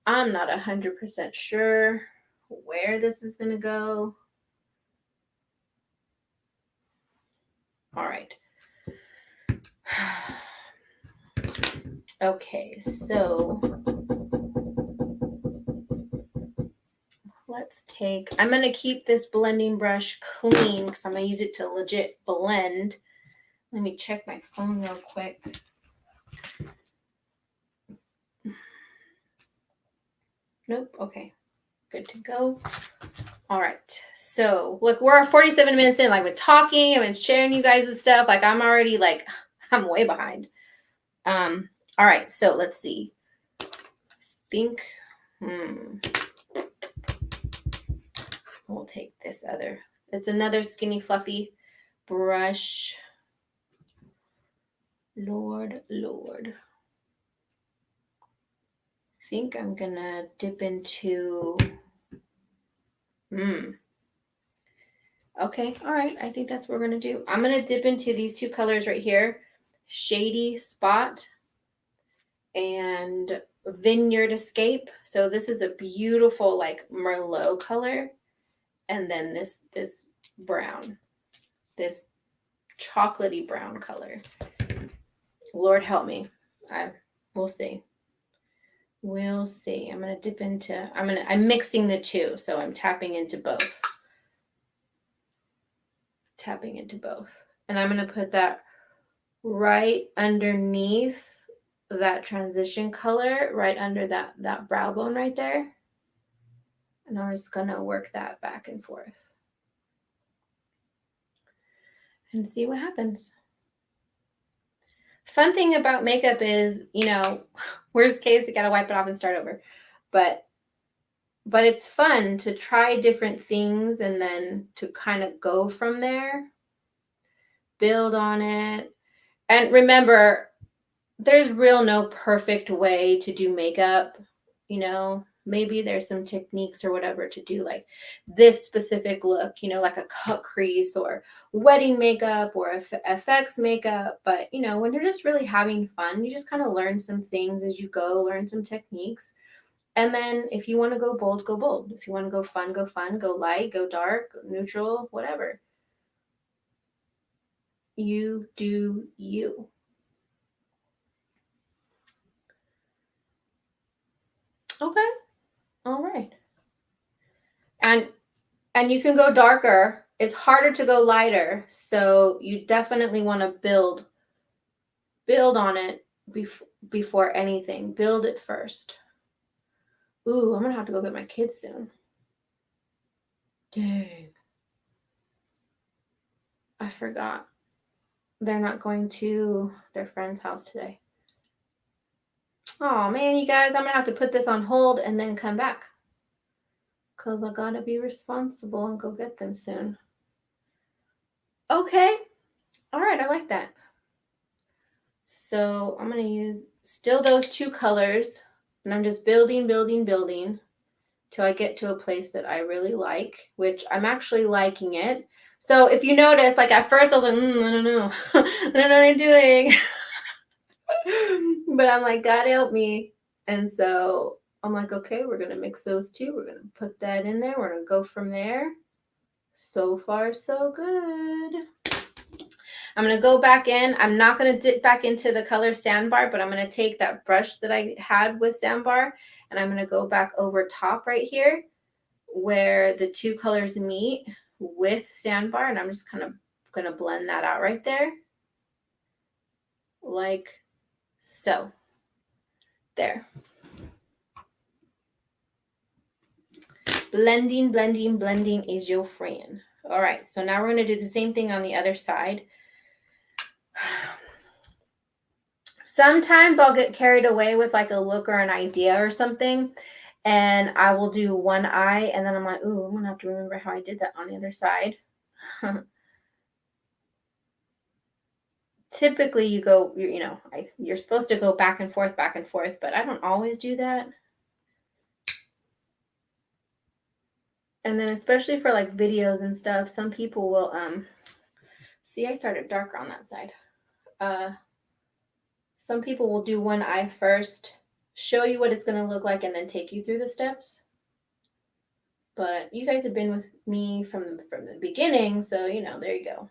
I'm not 100% sure where this is going to go. All right. Okay, so let's take, I'm going to keep this blending brush clean because I'm going to use it to legit blend. Let me check my phone real quick. Nope. Okay. Good to go. All right. So look, we're 47 minutes in. Like, we're talking, I've been sharing you guys with stuff. Like, I'm already like, I'm way behind. All right. So let's see. Think. We'll take this other. It's another skinny fluffy brush. Lord. I think I'm gonna dip into. Okay, all right. I think that's what we're gonna do. I'm gonna dip into these two colors right here, Shady Spot and Vineyard Escape. So this is a beautiful like Merlot color, and then this brown, this chocolatey brown color. Lord help me. We'll see. We'll see. I'm gonna dip into. I'm mixing the two, so I'm tapping into both. And I'm going to put that right underneath that transition color, right under that brow bone right there. And I'm just going to work that back and forth and see what happens. Fun thing about makeup is, worst case, you got to wipe it off and start over. But it's fun to try different things and then to kind of go from there, build on it. And remember, there's no perfect way to do makeup. Maybe there's some techniques or whatever to do like this specific look, like a cut crease or wedding makeup or FX makeup. But, when you're just really having fun, you just kind of learn some things as you go, learn some techniques. And then if you want to go bold, go bold. If you want to go fun, go light, go dark, neutral, whatever. You do you. Okay. All right. And you can go darker. It's harder to go lighter. So you definitely want to build on it before anything. Build it first. Ooh, I'm going to have to go get my kids soon. Dang. I forgot. They're not going to their friend's house today. Oh, man, you guys, I'm going to have to put this on hold and then come back. Because I got to be responsible and go get them soon. Okay. All right, I like that. So I'm going to use still those two colors. And I'm just building till I get to a place that I really like, which I'm actually liking it. So if you notice, like at first I was like, I don't know. I don't know what I'm doing. But I'm like, God help me. And so I'm like, okay, we're going to mix those two. We're going to put that in there. We're going to go from there. So far, so good. I'm going to go back in. I'm not going to dip back into the color Sandbar, but I'm going to take that brush that I had with Sandbar, and I'm going to go back over top right here where the two colors meet with Sandbar, and I'm just kind of going to blend that out right there. Like so. There. Blending, blending, blending is your friend. All right, so now we're going to do the same thing on the other side. Sometimes I'll get carried away with like a look or an idea or something, and I will do one eye, and then I'm like, ooh, I'm going to have to remember how I did that on the other side. Typically you go, you're supposed to go back and forth, but I don't always do that. And then especially for like videos and stuff, some people will, see, I started darker on that side. Some people will do one eye first, show you what it's going to look like, and then take you through the steps. But you guys have been with me from the beginning, so, there you go.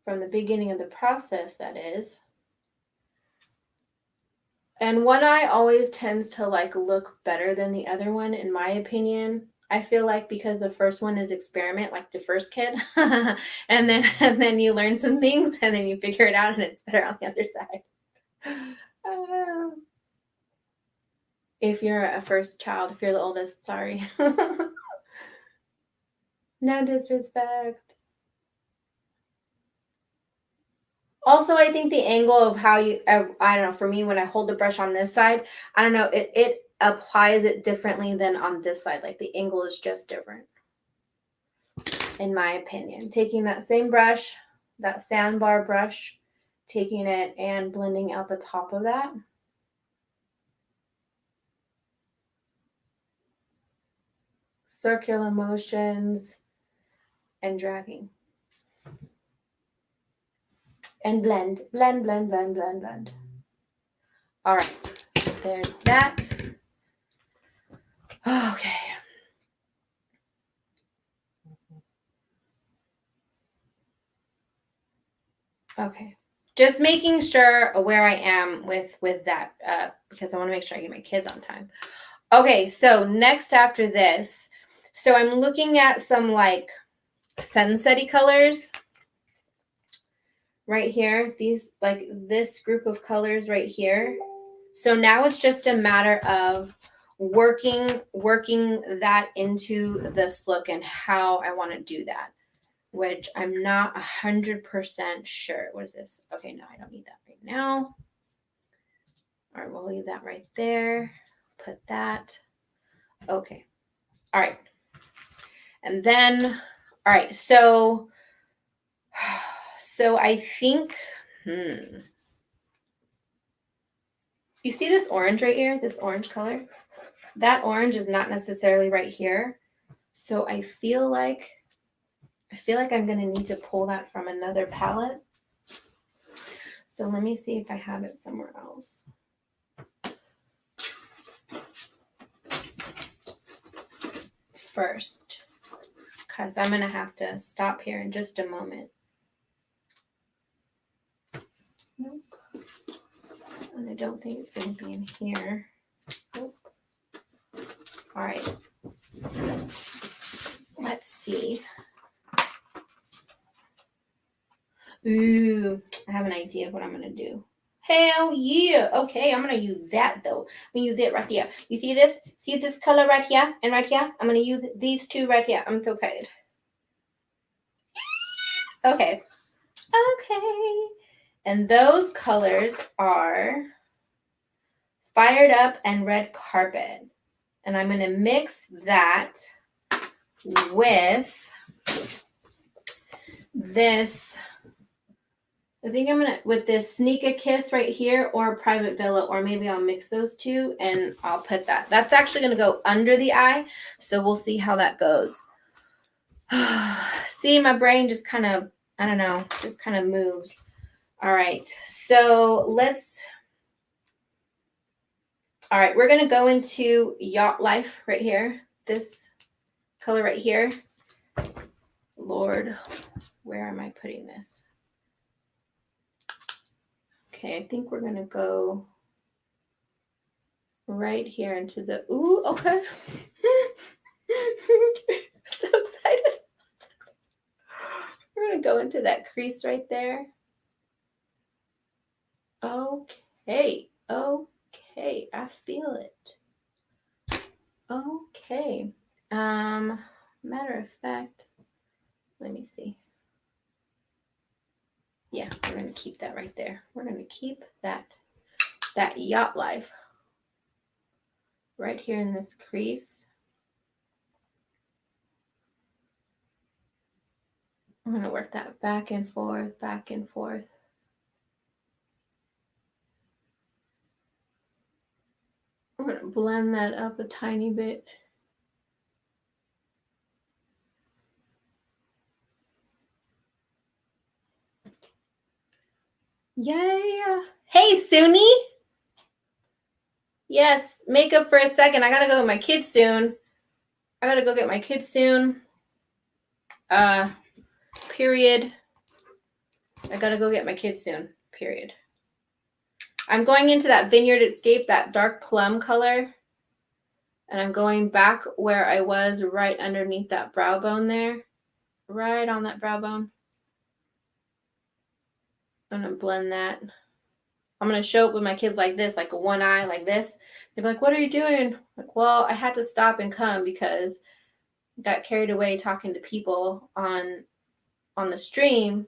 From the beginning of the process, that is. And one eye always tends to like look better than the other one, in my opinion. I feel like because the first one is experiment, like the first kid, and then you learn some things, and then you figure it out, and it's better on the other side. If you're a first child, if you're the oldest, sorry. No disrespect. Also, I think the angle of how you, I don't know, for me, when I hold the brush on this side, I don't know, it applies it differently than on this side. Like the angle is just different, in my opinion. Taking that same brush, that Sandbar brush, taking it and blending out the top of that. Circular motions and dragging. And blend, blend, blend, blend, blend, blend. All right, there's that. Okay. Okay. Just making sure where I am with that, because I want to make sure I get my kids on time. Okay, so next after this, so I'm looking at some like sunset-y colors right here. These, like this group of colors right here. So now it's just a matter of working that into this look and how I want to do that, which I'm not 100% sure. What is this? Okay, no, I don't need that right now. All right, we'll leave that right there. Put that. Okay. All right. And then, all right, so I think, you see this orange right here, this orange color? That orange is not necessarily right here. So I feel like I'm going to need to pull that from another palette. So let me see if I have it somewhere else. First, because I'm going to have to stop here in just a moment. Nope. And I don't think it's going to be in here. Nope. All right. So, let's see. Ooh, I have an idea of what I'm going to do. Hell yeah. Okay, I'm going to use that though. I'm going to use it right here. You see this? See this color right here and right here? I'm going to use these two right here. I'm so excited. Okay. Okay. And those colors are Fired Up and Red Carpet. And I'm going to mix that with this. I think I'm going to, with this Sneak a Kiss right here or Private Villa, or maybe I'll mix those two and I'll put that. That's actually going to go under the eye. So we'll see how that goes. See, my brain just kind of, I don't know, just kind of moves. All right. So all right, we're going to go into Yacht Life right here. This color right here. Lord, where am I putting this? Okay, I think we're gonna go right here into the, ooh, okay. So excited. We're gonna go into that crease right there. Okay, okay, I feel it. Okay. Matter of fact, let me see. Yeah, we're gonna keep that right there. We're gonna keep that yacht life right here in this crease. I'm gonna work that back and forth, back and forth. I'm gonna blend that up a tiny bit. Yeah. Hey, Suni. Yes, makeup for a second. I gotta go with my kids soon. I gotta go get my kids soon. Period. I gotta go get my kids soon. Period. I'm going into that Vineyard Escape, that dark plum color. And I'm going back where I was, right underneath that brow bone there. Right on that brow bone. I'm gonna blend that. I'm gonna show up with my kids like this, like a one eye, like this. They're like, "What are you doing?" Like, well, I had to stop and come because I got carried away talking to people on the stream,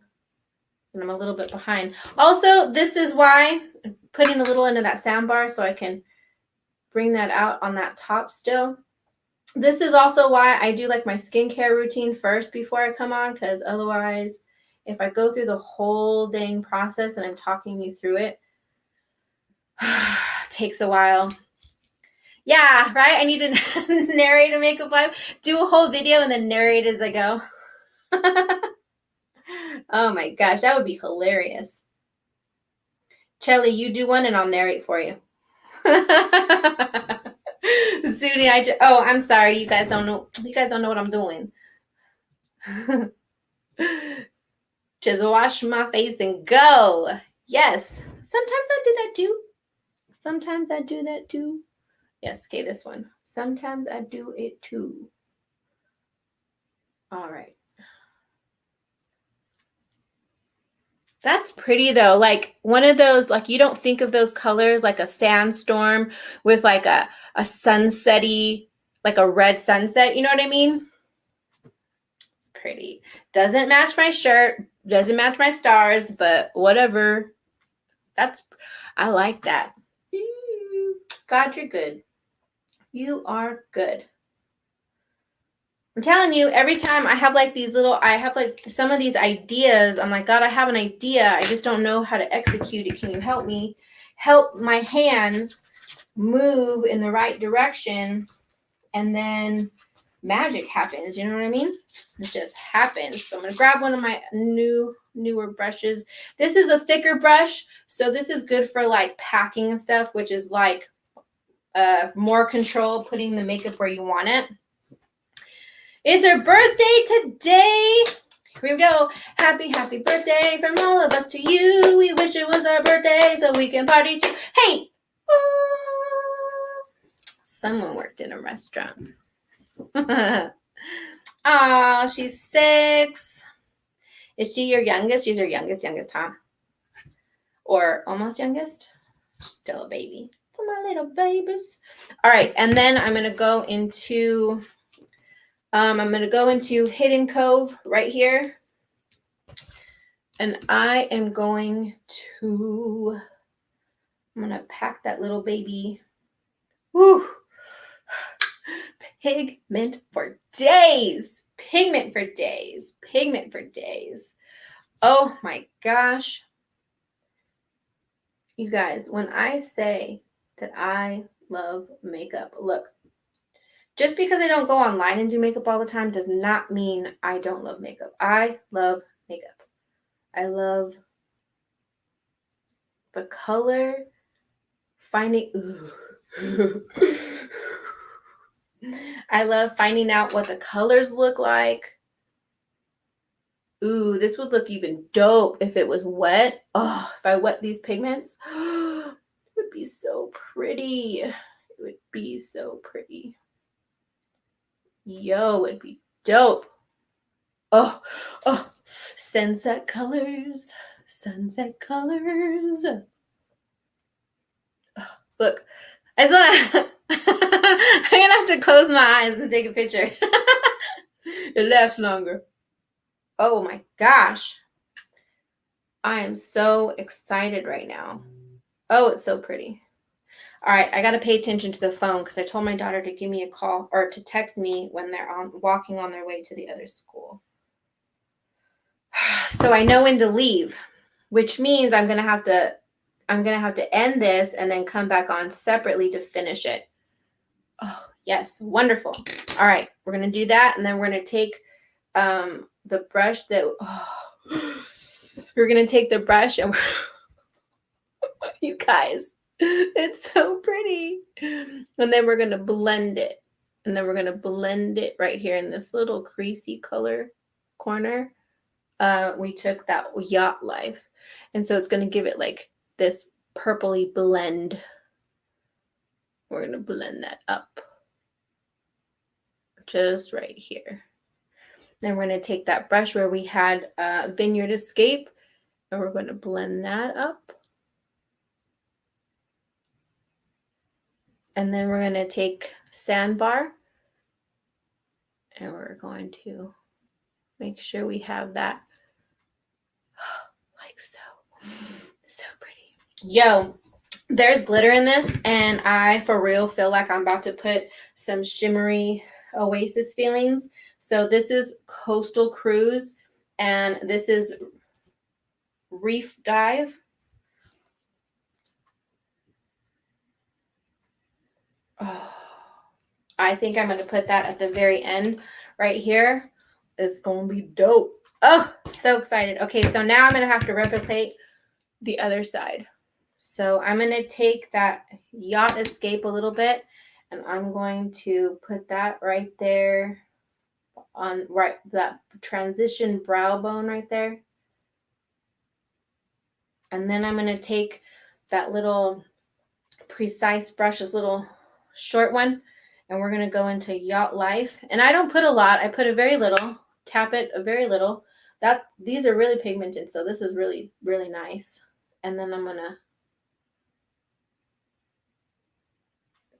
and I'm a little bit behind. Also, this is why I'm putting a little into that sound bar so I can bring that out on that top still. This is also why I do like my skincare routine first before I come on, because otherwise, if I go through the whole dang process and I'm talking you through it, takes a while. Yeah, right? I need to narrate a makeup live, do a whole video, and then narrate as I go. Oh my gosh, that would be hilarious. Chelly, you do one and I'll narrate for you. Zuni, I'm sorry, you guys don't know what I'm doing. Just wash my face and go. Yes. Sometimes I do that too. Sometimes I do that too. Yes, okay, this one. Sometimes I do it too. All right. That's pretty though. Like one of those, like you don't think of those colors like a sandstorm with like a sunsetty, like a red sunset. You know what I mean? It's pretty. Doesn't match my shirt, doesn't match my stars, but whatever. I like that. God, you're good. You are good. I'm telling you, every time I have like some of these ideas. I'm like, God, I have an idea. I just don't know how to execute it. Can you help me? Help my hands move in the right direction. And then magic happens. You know what I mean? It just happens. So I'm going to grab one of my newer brushes. This is a thicker brush. So this is good for like packing and stuff, which is like more control, putting the makeup where you want it. It's her birthday today. Here we go. Happy birthday from all of us to you. We wish it was our birthday so we can party too. Hey! Someone worked in a restaurant. Oh, she's 6. Is she your youngest? She's your youngest, huh? Or almost youngest? She's still a baby. It's my little babies. All right, and then I'm going to go into... Hidden Cove right here. And I'm going to pack that little baby. Woo! Pigment for days. Pigment for days. Pigment for days. Oh my gosh. You guys, when I say that I love makeup, look, just because I don't go online and do makeup all the time does not mean I don't love makeup. I love makeup. I love the color, finding, I love finding out what the colors look like. Ooh, this would look even dope if it was wet. Oh, if I wet these pigments, it would be so pretty. It would be so pretty. Yo, it'd be dope. Oh, oh, sunset colors, sunset colors. Oh, look, I just want to, I'm going to have to close my eyes and take a picture. It lasts longer. Oh my gosh. I am so excited right now. Oh, it's so pretty. All right, I got to pay attention to the phone because I told my daughter to give me a call or to text me when they're walking on their way to the other school. So I know when to leave, which means I'm gonna have to end this and then come back on separately to finish it. Oh yes, wonderful. All right, we're gonna do that, and then we're gonna take the brush that we're gonna take the brush and you guys, it's so pretty. And then we're gonna blend it, and then we're gonna blend it right here in this little creasy color corner. We took that Yacht Life, and so it's going to give it like this purpley blend. We're going to blend that up just right here. Then we're going to take that brush where we had Vineyard Escape, and we're going to blend that up. And then we're going to take Sandbar, and we're going to make sure we have that like so. So pretty. Yo, there's glitter in this, and I for real feel like I'm about to put some shimmery Oasis feelings. So this is Coastal Cruise, and this is Reef Dive. Oh, I think I'm going to put that at the very end right here. It's going to be dope. Oh, so excited. Okay, so now I'm going to have to replicate the other side. So I'm going to take that Yacht Escape a little bit, and I'm going to put that right there on that transition brow bone right there. And then I'm going to take that little precise brush, this little short one, and we're going to go into Yacht Life. And I don't put a lot. I put a very little. Tap it a very little. These are really pigmented, so this is really, really nice. And then I'm going to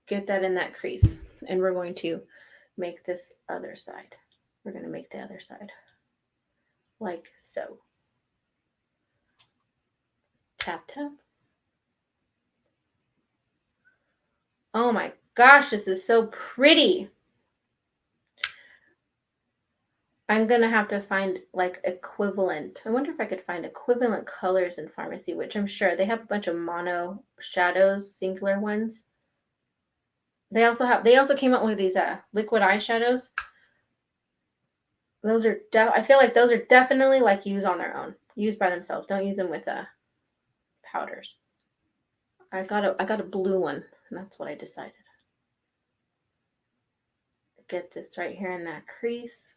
get that in that crease. And we're going to make this other side. We're going to make the other side like so. Tap, tap. Oh my gosh, this is so pretty. I'm going to have to find like equivalent. I wonder if I could find equivalent colors in pharmacy, which I'm sure they have a bunch of mono shadows, singular ones. They also came out with these liquid eyeshadows. Those are I feel like those are definitely like used on their own, used by themselves. Don't use them with powders. I got a blue one, and that's what I decided. Get this right here in that crease.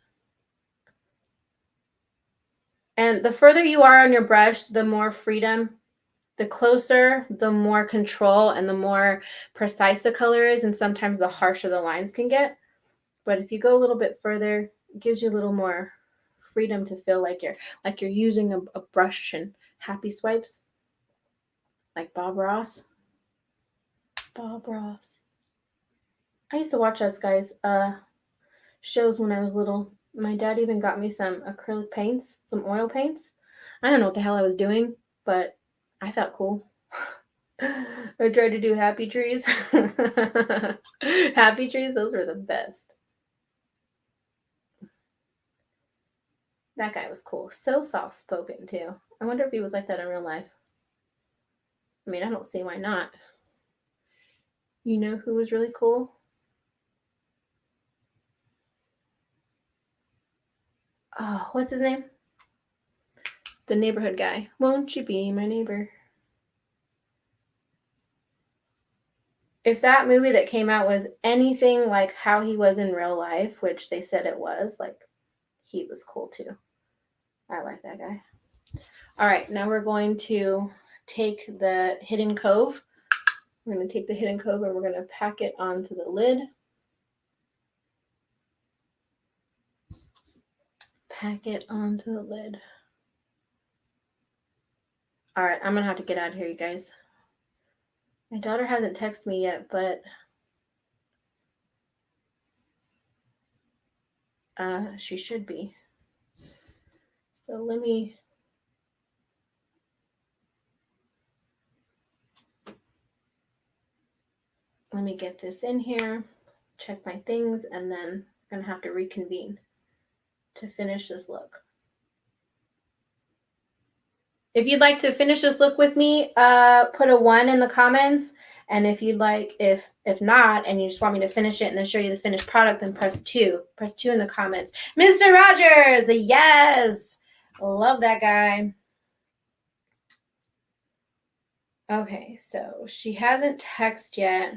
And the further you are on your brush, the more freedom, the closer, the more control, and the more precise the color is, and sometimes the harsher the lines can get. But if you go a little bit further, it gives you a little more freedom to feel like you're using a brush and happy swipes, like Bob Ross. Bob Ross. I used to watch those guys shows when I was little. My dad even got me some acrylic paints, some oil paints. I don't know what the hell I was doing, but I felt cool. I tried to do happy trees. Happy trees, those were the best. That guy was cool. So soft spoken too. I wonder if he was like that in real life. I mean, I don't see why not. You know who was really cool? Oh, what's his name? The neighborhood guy. Won't you be my neighbor? If that movie that came out was anything like how he was in real life, which they said it was, like, he was cool too. I like that guy. All right, now we're going to take the Hidden Cove. We're going to take the Hidden Cove and we're going to pack it onto the lid. Pack it onto the lid. All right, I'm going to have to get out of here, you guys. My daughter hasn't texted me yet, but she should be. So let me get this in here, check my things, and then I'm going to have to reconvene to finish this look. If you'd like to finish this look with me, put a 1 in the comments. And if you'd like, if not, and you just want me to finish it and then show you the finished product, then press 2. Press 2 in the comments. Mr. Rogers, yes! Love that guy. Okay, so she hasn't texted yet,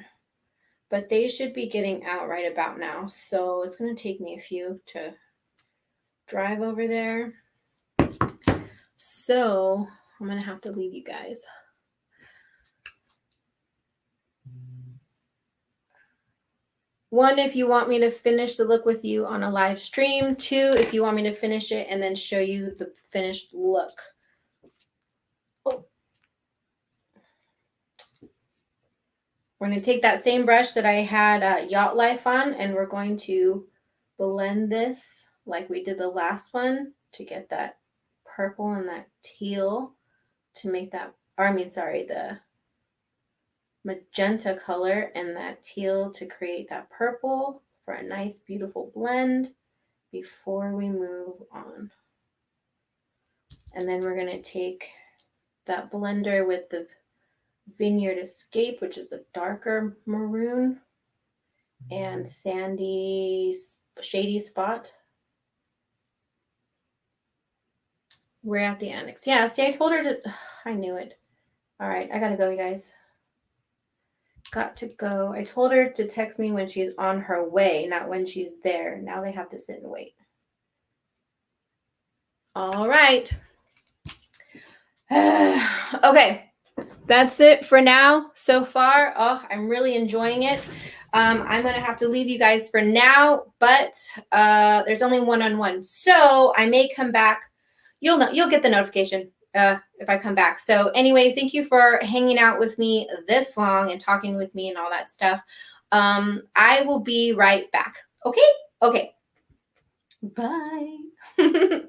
but they should be getting out right about now. So it's going to take me a few to drive over there. So I'm going to have to leave you guys. 1, if you want me to finish the look with you on a live stream. 2, if you want me to finish it and then show you the finished look. Oh. We're going to take that same brush that I had Yacht Life on, and we're going to blend this like we did the last one to get that purple and that teal to make that, the magenta color and that teal to create that purple for a nice, beautiful blend before we move on. And then we're going to take that blender with the Vineyard Escape, which is the darker maroon and sandy, shady spot. We're at the annex. Yeah, see, I told her to, I knew it. All right, I gotta go, you guys. Got to go. I told her to text me when she's on her way, not when she's there. Now they have to sit and wait. All right. Okay, that's it for now so far. Oh, I'm really enjoying it. I'm going to have to leave you guys for now, but there's only one-on-one. So I may come back. You'll get the notification if I come back. So anyways, thank you for hanging out with me this long and talking with me and all that stuff. I will be right back. Okay? Okay. Bye.